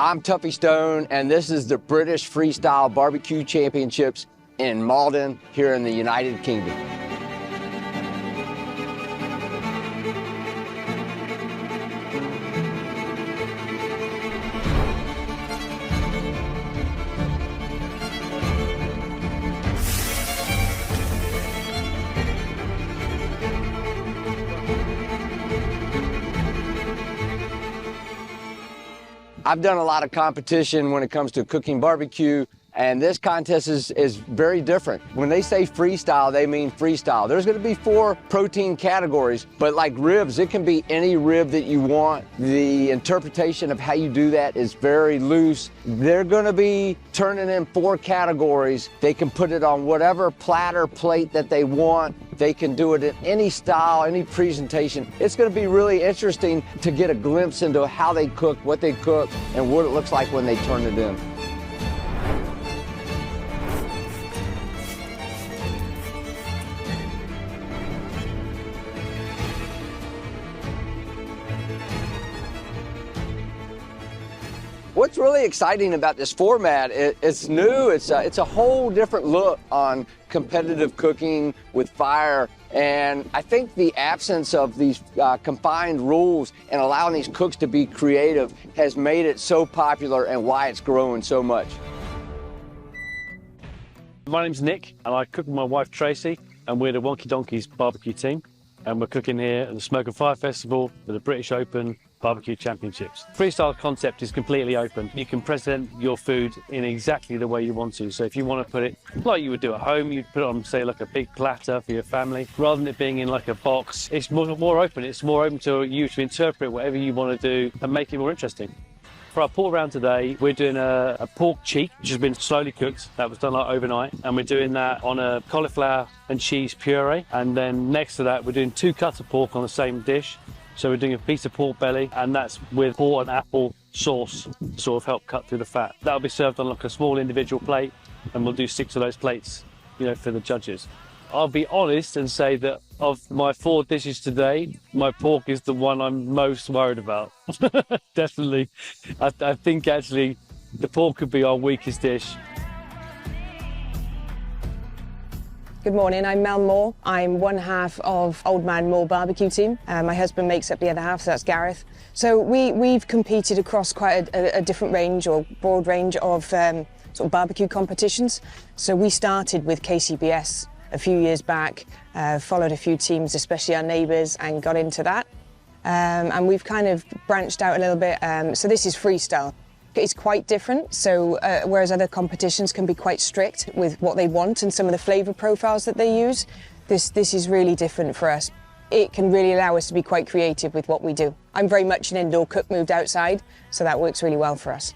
I'm Tuffy Stone, and this is the British Freestyle BBQ Championships in Maldon here in the United Kingdom. I've done a lot of competition when it comes to cooking barbecue, and this contest is very different. When they say freestyle, they mean freestyle. There's going to be 4 protein categories, but like ribs, it can be any rib that you want. The interpretation of how you do that is very loose. They're going to be turning in 4 categories. They can put it on whatever platter plate that they want. They can do it in any style, any presentation. It's going to be really interesting to get a glimpse into how they cook, what they cook, and what it looks like when they turn it in. What's really exciting about this format, it's new, it's a whole different look on competitive cooking with fire. And I think the absence of these confined rules and allowing these cooks to be creative has made it so popular and why it's growing so much. My name's Nick, and I cook with my wife Tracy, and we're the Wonkey Donkeys barbecue team. And we're cooking here at the Smoke and Fire Festival for the British Open BBQ Championships. Freestyle concept is completely open. You can present your food in exactly the way you want to. So if you want to put it like you would do at home, you'd put it on, say, like a big platter for your family, rather than it being in like a box. It's more open. It's more open to you to interpret whatever you want to do and make it more interesting. For our pork round today, we're doing a pork cheek, which has been slowly cooked. That was done like overnight. And we're doing that on a cauliflower and cheese puree. And then next to that, we're doing 2 cuts of pork on the same dish. So we're doing a piece of pork belly, and that's with pork and apple sauce to sort of help cut through the fat. That'll be served on like a small individual plate, and we'll do 6 of those plates, you know, for the judges. I'll be honest and say that of my 4 dishes today, my pork is the one I'm most worried about. Definitely. I think actually the pork could be our weakest dish. Good morning, I'm Mel Moore. I'm one half of Old Man Moore barbecue team. My husband makes up the other half, so that's Gareth. So we've competed across quite a different range or broad range of sort of barbecue competitions. So we started with KCBS a few years back, followed a few teams, especially our neighbours, and got into that. And we've kind of branched out a little bit. So this is freestyle. It's quite different, so whereas other competitions can be quite strict with what they want and some of the flavour profiles that they use, this is really different for us. It can really allow us to be quite creative with what we do. I'm very much an indoor cook, moved outside, so that works really well for us.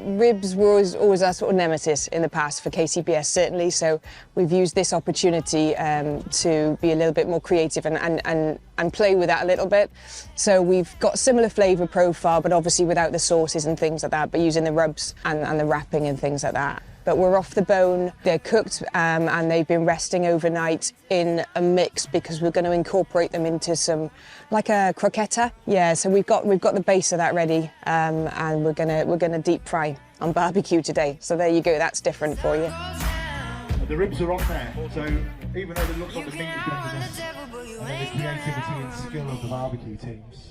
Ribs were always our sort of nemesis in the past for KCBS, certainly, so we've used this opportunity to be a little bit more creative and play with that a little bit. So we've got similar flavour profile, but obviously without the sauces and things like that, but using the rubs and the wrapping and things like that. But we're off the bone, they're cooked, and they've been resting overnight in a mix because we're going to incorporate them into some, like a croqueta. Yeah, so we've got the base of that ready, and we're gonna deep fry on barbecue today. So there you go, that's different for you. The ribs are on there, so even though it looks like the meat is going to the creativity and skill of the barbecue teams.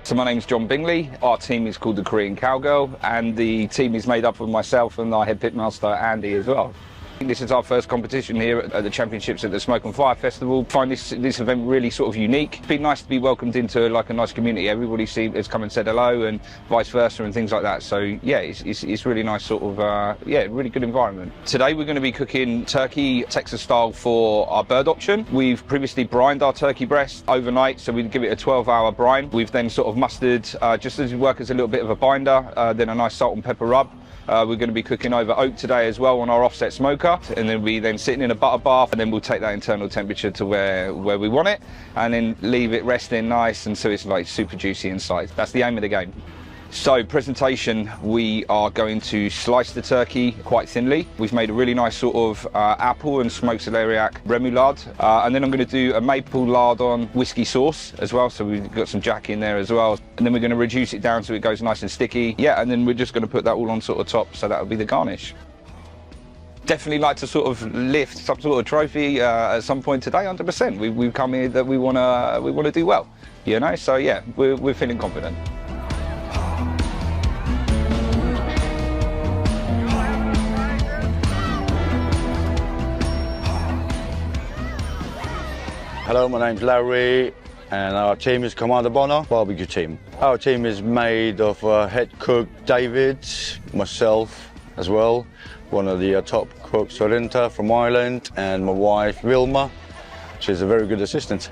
So my name's John Bingley. Our team is called the Korean Cowgirl, and the team is made up of myself and our head pitmaster Andy as well. This is our first competition here at the Championships at the Smoke and Fire Festival. I find this event really sort of unique. It's been nice to be welcomed into like a nice community. Everybody has come and said hello and vice versa and things like that. So yeah, it's really nice sort of, yeah, really good environment. Today we're going to be cooking turkey Texas style for our bird option. We've previously brined our turkey breast overnight, so we'd give it a 12-hour brine. We've then sort of mustered, just as we work as a little bit of a binder, then a nice salt and pepper rub. We're going to be cooking over oak today as well on our offset smoker, and then we sitting in a butter bath, and then we'll take that internal temperature to where we want it, and then leave it resting nice, and so it's like super juicy inside. That's the aim of the game. So presentation, we are going to slice the turkey quite thinly. We've made a really nice sort of apple and smoked celeriac remoulade. And then I'm going to do a maple lardon whiskey sauce as well. So we've got some jack in there as well. And then we're going to reduce it down so it goes nice and sticky. Yeah, and then we're just going to put that all on sort of top. So that'll be the garnish. Definitely like to sort of lift some sort of trophy at some point today, 100%. We've come here that we want to do well, you know? So yeah, we're feeling confident. Hello, my name's Larry and our team is Commander Bonner Barbecue Team. Our team is made of head cook David, myself as well, one of the top cooks Sorinta from Ireland, and my wife Wilma. She's a very good assistant.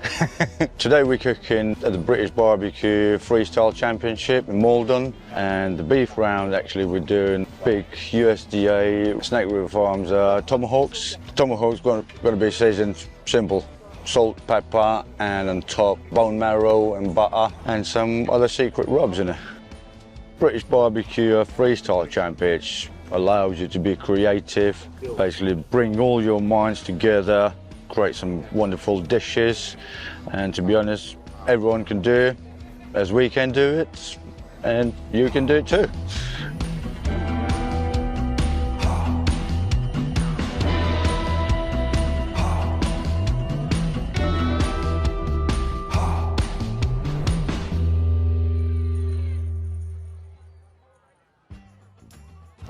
Today we're cooking at the British Barbecue Freestyle Championship in Maldon, and the beef round actually we're doing big USDA Snake River Farms tomahawks. Tomahawks going to be seasoned simple. Salt, pepper, and on top bone marrow and butter and some other secret rubs in it. British Barbecue Freestyle Championships allows you to be creative, basically bring all your minds together, create some wonderful dishes, and to be honest, everyone can do it as we can do it, and you can do it too.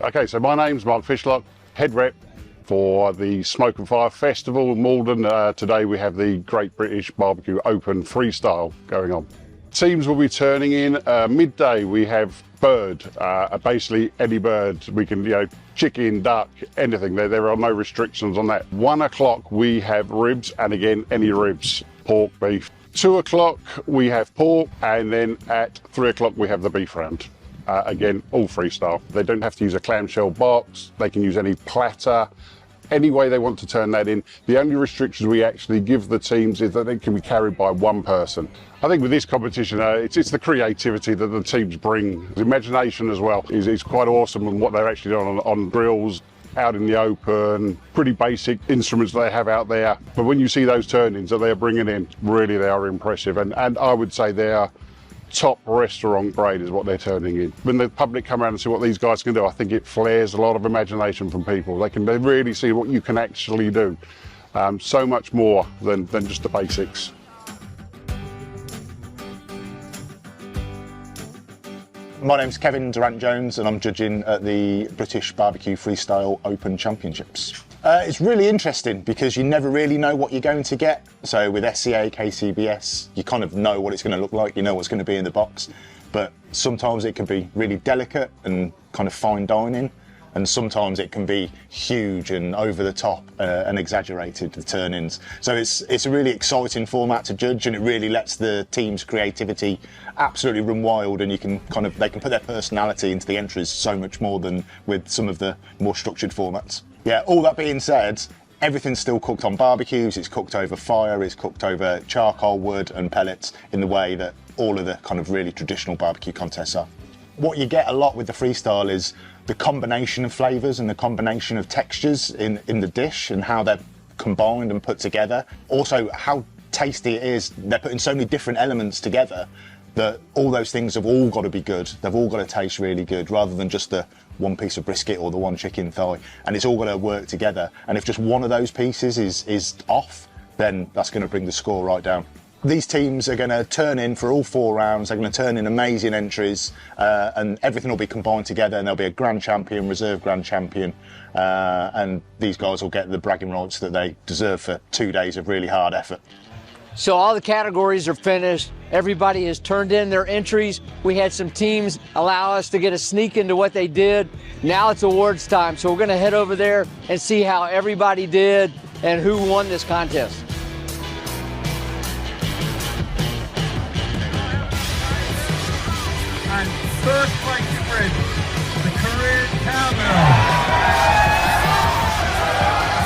Okay, so my name's Mark Fishlock, head rep for the Smoke and Fire Festival in Maldon. Today we have the Great British Barbecue Open Freestyle going on. Teams will be turning in midday. We have bird, basically any bird. We can, you know, chicken, duck, anything. There are no restrictions on that. 1 o'clock we have ribs, and again, any ribs, pork, beef. 2 o'clock we have pork, and then at 3 o'clock we have the beef round. Again, all freestyle. They don't have to use a clamshell box. They can use any platter, any way they want to turn that in. The only restrictions we actually give the teams is that they can be carried by one person. I think with this competition, it's the creativity that the teams bring. The imagination as well is quite awesome, and what they're actually doing on grills, out in the open, pretty basic instruments they have out there. But when you see those turn-ins that they're bringing in, really they are impressive. And I would say they are top restaurant grade is what they're turning in. When the public come around and see what these guys can do, I think it flares a lot of imagination from people. They really see what you can actually do. So much more than just the basics. My name's Kevin Durant-Jones and I'm judging at the British Barbecue Freestyle Open Championships. It's really interesting because you never really know what you're going to get. So with SCA, KCBS, you kind of know what it's going to look like, you know what's going to be in the box. But sometimes it can be really delicate and kind of fine dining, and sometimes it can be huge and over the top and exaggerated, the turn-ins. So it's a really exciting format to judge, and it really lets the team's creativity absolutely run wild, and they can put their personality into the entries so much more than with some of the more structured formats. Yeah, all that being said, everything's still cooked on barbecues, it's cooked over fire, it's cooked over charcoal, wood and pellets in the way that all of the kind of really traditional barbecue contests are. What you get a lot with the freestyle is the combination of flavours and the combination of textures in the dish and how they're combined and put together. Also how tasty it is. They're putting so many different elements together that all those things have all got to be good. They've all got to taste really good, rather than just the one piece of brisket or the one chicken thigh. And it's all got to work together. And if just one of those pieces is off, then that's going to bring the score right down. These teams are going to turn in for all 4 rounds. They're going to turn in amazing entries, and everything will be combined together, and there'll be a grand champion, reserve grand champion, and these guys will get the bragging rights that they deserve for 2 days of really hard effort. So all the categories are finished. Everybody has turned in their entries. We had some teams allow us to get a sneak into what they did. Now it's awards time, so we're going to head over there and see how everybody did and who won this contest. And first place in red, the Korean Cowgirl.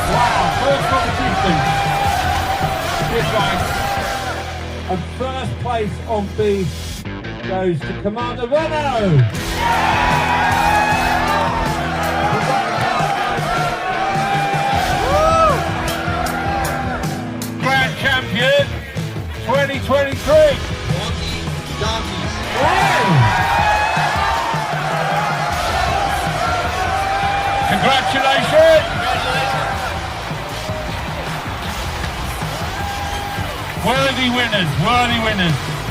Wow, first competition. Cheers, guys. And first place on beef goes to Commander Renault. Grand champion 2023. Wonkey Donkeys. Congratulations. Worthy winners, worthy winners.